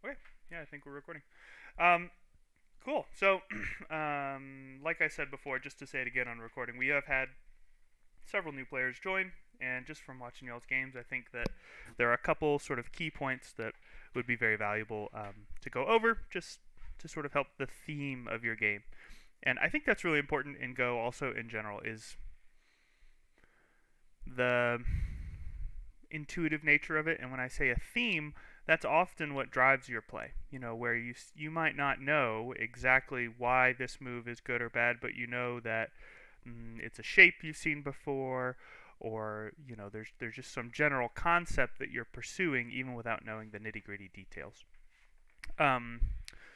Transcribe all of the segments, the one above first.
Okay. Yeah, I think we're recording. Um, cool. So, like I said before, just to say it again on recording, we have had several new players join, and just from watching y'all's games, I think that there are a couple sort of key points that would be very valuable to go over, just to sort of help the theme of your game. And I think that's really important in Go, also in general, is the intuitive nature of it. And when I say a theme, that's often what drives your play. You know, where you might not know exactly why this move is good or bad, but you know that it's a shape you've seen before, or there's just some general concept that you're pursuing, even without knowing the nitty gritty details. Um,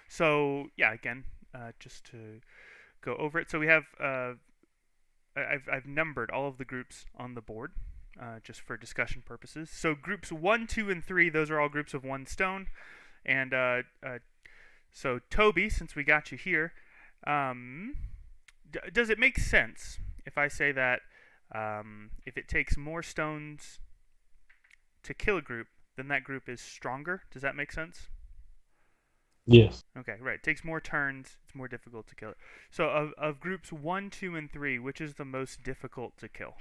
so yeah, again, just to go over it. So we have I've numbered all of the groups on the board, just for discussion purposes. So groups 1, 2, and 3, those are all groups of 1 stone. And so Toby, since we got you here, um, does it make sense if I say that if it takes more stones to kill a group, then that group is stronger? Does that make sense? Yes. Okay, right. It takes more turns. It's more difficult to kill it. So of groups 1, 2, and 3, which is the most difficult to kill?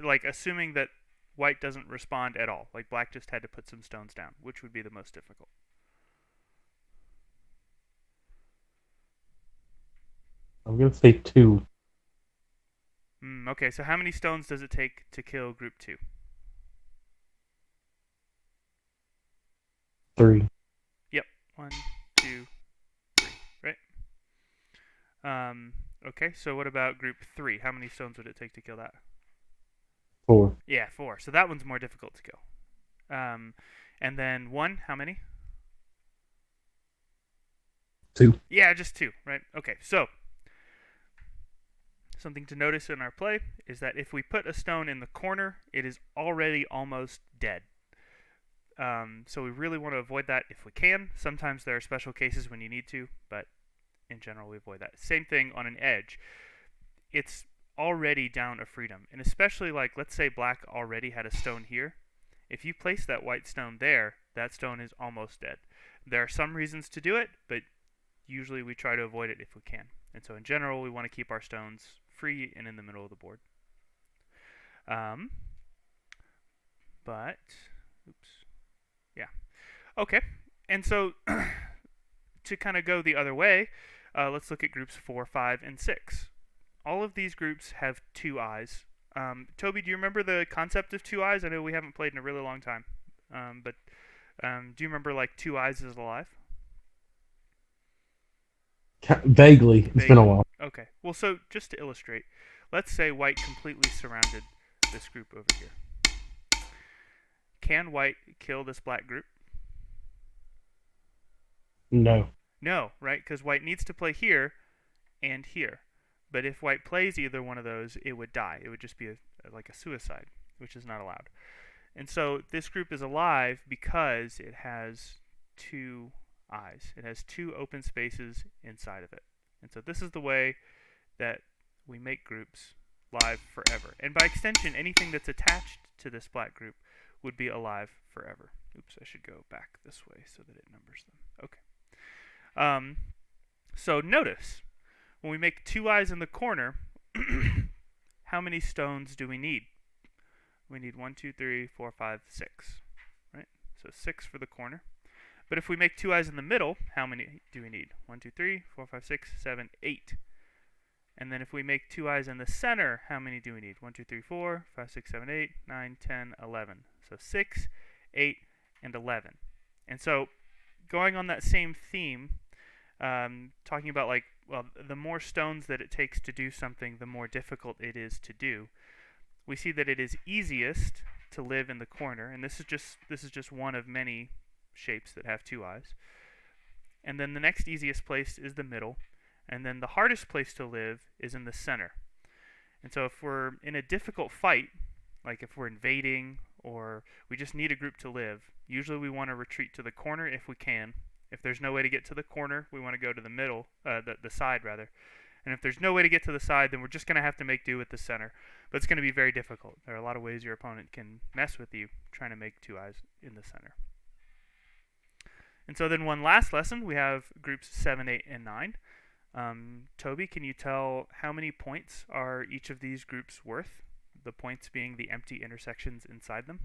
Like assuming that white doesn't respond at all, like black just had to put some stones down, which would be the most difficult? I'm gonna say two, Okay, so how many stones does it take to kill group 2? three, Yep, 1, 2, 3, right? Um, okay, so what about group 3? How many stones would it take to kill that? four, Yeah, 4. So that one's more difficult to kill. And then 1, how many? two. Yeah, just 2, right? Okay, so something to notice in our play is that if we put a stone in the corner, it is already almost dead. So we really want to avoid that if we can. Sometimes there are special cases when you need to, but in general we avoid that. Same thing on an edge. It's already down a freedom. And especially like, let's say black already had a stone here. If you place that white stone there, that stone is almost dead. There are some reasons to do it, but usually we try to avoid it if we can. And so in general, we want to keep our stones free and in the middle of the board. Um, but, oops, yeah. Okay, and so to kind of go the other way, let's look at groups 4, 5, and 6. All of these groups have 2 eyes. Toby, do you remember the concept of 2 eyes? I know we haven't played in a really long time, but do you remember like 2 eyes is alive? Vaguely, it's been a Vaguely. while. Okay. Well, so just to illustrate, let's say white completely surrounded this group over here. Can white kill this black group? No. No, right? Because white needs to play here and here. But if white plays either one of those, it would die. It would just be like a suicide, which is not allowed. And so this group is alive because it has 2 eyes. It has 2 open spaces inside of it. And so this is the way that we make groups live forever. And by extension, anything that's attached to this black group would be alive forever. Oops, I should go back this way so that it numbers them. Okay. Um, so notice, when we make 2 eyes in the corner, how many stones do we need? We need 1, 2, 3, 4, 5, 6. Right? So 6 for the corner. But if we make 2 eyes in the middle, how many do we need? 1, 2, 3, 4, 5, 6, 7, 8. And then if we make 2 eyes in the center, how many do we need? 1, 2, 3, 4, 5, 6, 7, 8, 9, 10, 11. So 6, 8, and 11. And so going on that same theme, talking about like, well, the more stones that it takes to do something, the more difficult it is to do. We see that it is easiest to live in the corner, and this is just one of many shapes that have 2 eyes. And then the next easiest place is the middle, and then the hardest place to live is in the center. And so if we're in a difficult fight, like if we're invading or we just need a group to live, usually we want to retreat to the corner if we can. If there's no way to get to the corner, we want to go to the middle, the side rather. And if there's no way to get to the side, then we're just going to have to make do with the center. But it's going to be very difficult. There are a lot of ways your opponent can mess with you trying to make two eyes in the center. And so then one last lesson, we have groups 7, 8, and 9. Toby, can you tell how many points are each of these groups worth? The points being the empty intersections inside them.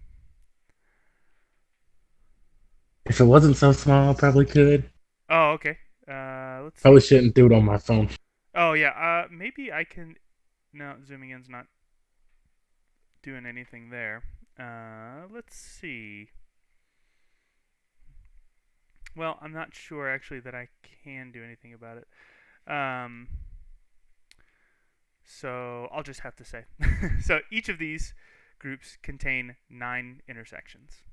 If it wasn't so small, I probably could. Oh, okay. Let's see. Probably shouldn't do it on my phone. Oh, yeah. Maybe I can. No, zooming in's not doing anything there. Let's see. Well, I'm not sure actually that I can do anything about it. So I'll just have to say. So each of these groups contain 9 intersections.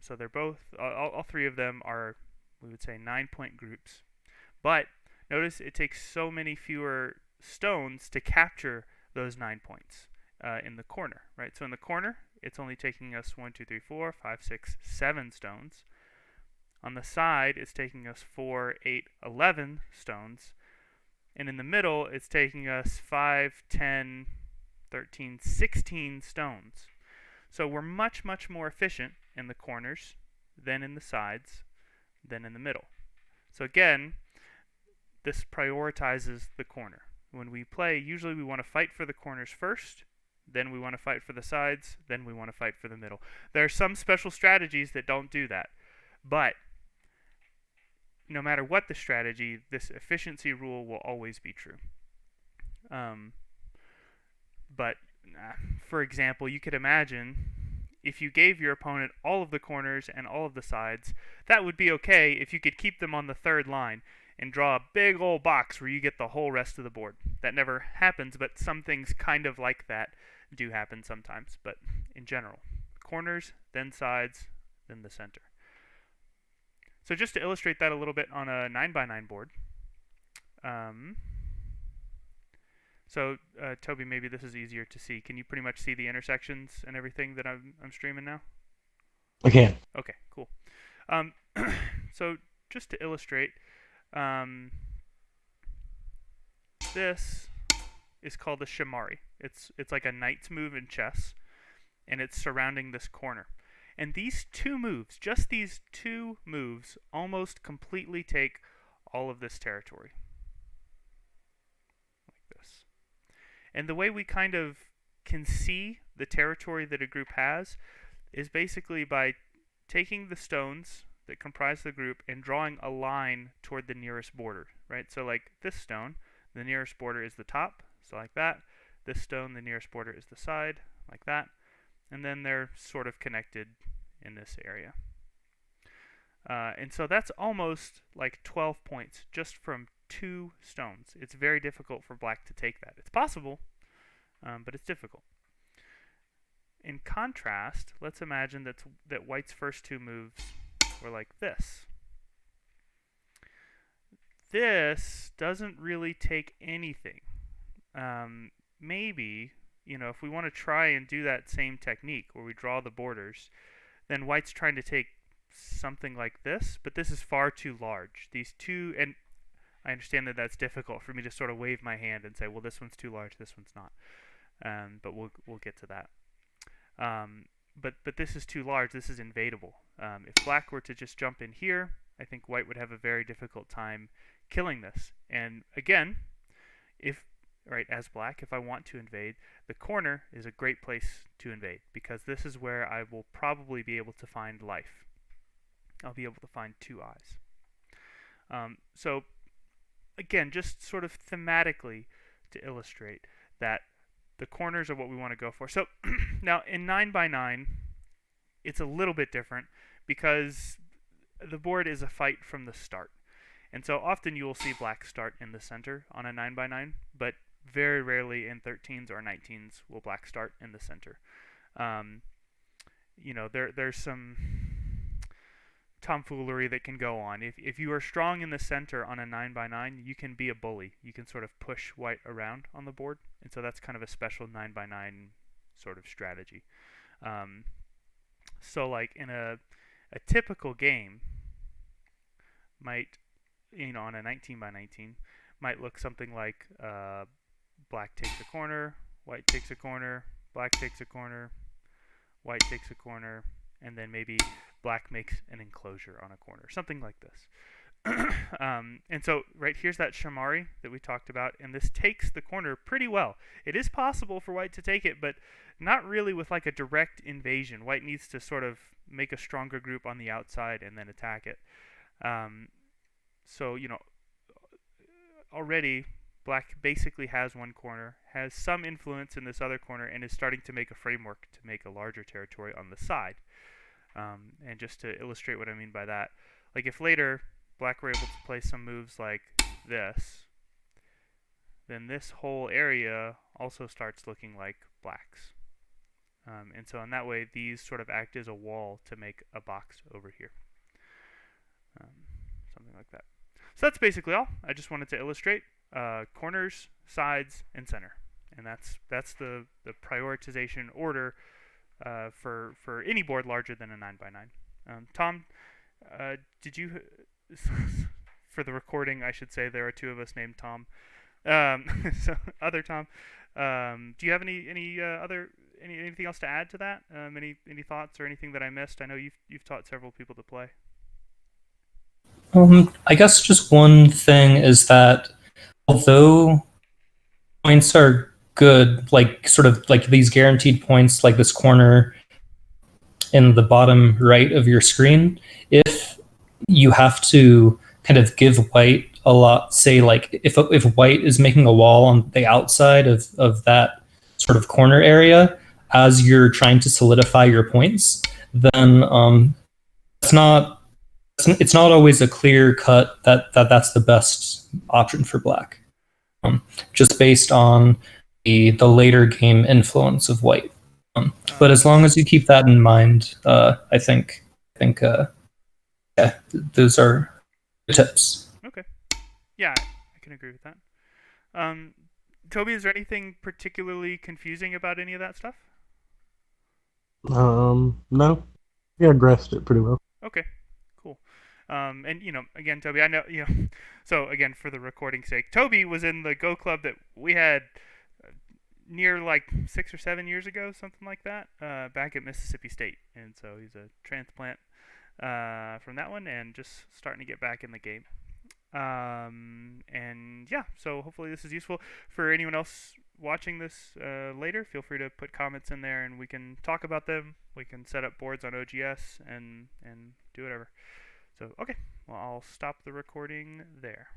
So they're both, all three of them are, we would say, 9-point groups. But notice it takes so many fewer stones to capture those 9 points in the corner, right? So in the corner, it's only taking us 1, 2, 3, 4, 5, 6, 7 stones. On the side, it's taking us 4, 8, 11 stones. And in the middle, it's taking us 5, 10, 13, 16 stones. So we're much, much more efficient in the corners than in the sides than in the middle. So again, this prioritizes the corner. When we play, usually we want to fight for the corners first, then we want to fight for the sides, then we want to fight for the middle. There are some special strategies that don't do that. But no matter what the strategy, this efficiency rule will always be true. But for example, you could imagine if you gave your opponent all of the corners and all of the sides, that would be okay if you could keep them on the third line and draw a big old box where you get the whole rest of the board. That never happens, but some things kind of like that do happen sometimes. But in general, corners, then sides, then the center. So just to illustrate that a little bit on a 9x9 board. Toby, maybe this is easier to see. Can you pretty much see the intersections and everything that I'm streaming now? I can. Okay, cool. So just to illustrate, this is called a shamari. It's like a knight's move in chess, and it's surrounding this corner. And these two moves, just these two moves, almost completely take all of this territory. Like this. And the way we kind of can see the territory that a group has is basically by taking the stones that comprise the group and drawing a line toward the nearest border, right? So like this stone, the nearest border is the top, so like that. This stone, the nearest border is the side, like that. And then they're sort of connected in this area. And so that's almost like 12 points just from 2 stones. It's very difficult for black to take that. It's possible, but it's difficult. In contrast, let's imagine that white's first 2 moves were like this. This doesn't really take anything. Maybe, if we want to try and do that same technique where we draw the borders, then white's trying to take something like this, but this is far too large. These two, and I understand that that's difficult for me to sort of wave my hand and say, well, this one's too large, this one's not. But we'll get to that. But this is too large. This is invadable. If black were to just jump in here, I think white would have a very difficult time killing this. And again, as black, if I want to invade, the corner is a great place to invade because this is where I will probably be able to find life. I'll be able to find 2 eyes. So again, just sort of thematically to illustrate that the corners are what we want to go for. So now in 9x9, it's a little bit different because the board is a fight from the start. And so often you will see black start in the center on a 9x9, but very rarely in 13s or 19s will black start in the center. There's some tomfoolery that can go on. If you are strong in the center on a 9x9, you can be a bully. You can sort of push white around on the board, and so that's kind of a special 9x9 sort of strategy. So like in a typical game, on a 19x19, might look something like black takes a corner, white takes a corner, black takes a corner, white takes a corner, and then maybe black makes an enclosure on a corner, something like this. And so right here's that shamari that we talked about, and this takes the corner pretty well. It is possible for white to take it, but not really with like a direct invasion. White needs to sort of make a stronger group on the outside and then attack it. Um, so already black basically has one corner, has some influence in this other corner, and is starting to make a framework to make a larger territory on the side. And just to illustrate what I mean by that, like if later black were able to play some moves like this, then this whole area also starts looking like black's. And so in that way, these sort of act as a wall to make a box over here. Something like that. So that's basically all. I just wanted to illustrate corners, sides, and center. And that's the prioritization order for any board larger than a 9x9. Tom, did you, for the recording, I should say there are two of us named Tom. So other Tom, do you have anything else to add to that? Any thoughts or anything that I missed? I know you've taught several people to play. I guess just one thing is that although points are good, like sort of like these guaranteed points, like this corner in the bottom right of your screen, if you have to kind of give white a lot, say like if white is making a wall on the outside of that sort of corner area as you're trying to solidify your points, then it's not it's not always a clear cut that's the best option for black, just based on the later game influence of white. But as long as you keep that in mind, I think yeah, those are the tips. Okay. Yeah, I can agree with that. Um, Toby, is there anything particularly confusing about any of that stuff? No. Yeah, I grasped it pretty well. Okay, cool. And again, Toby, I know So again, for the recording's sake, Toby was in the Go Club that we had near like 6 or 7 years ago, something like that, back at Mississippi State, and so he's a transplant from that one, and just starting to get back in the game. And yeah, so hopefully this is useful for anyone else watching this later. Feel free to put comments in there, and we can talk about them. We can set up boards on OGS and do whatever. So okay, well I'll stop the recording there.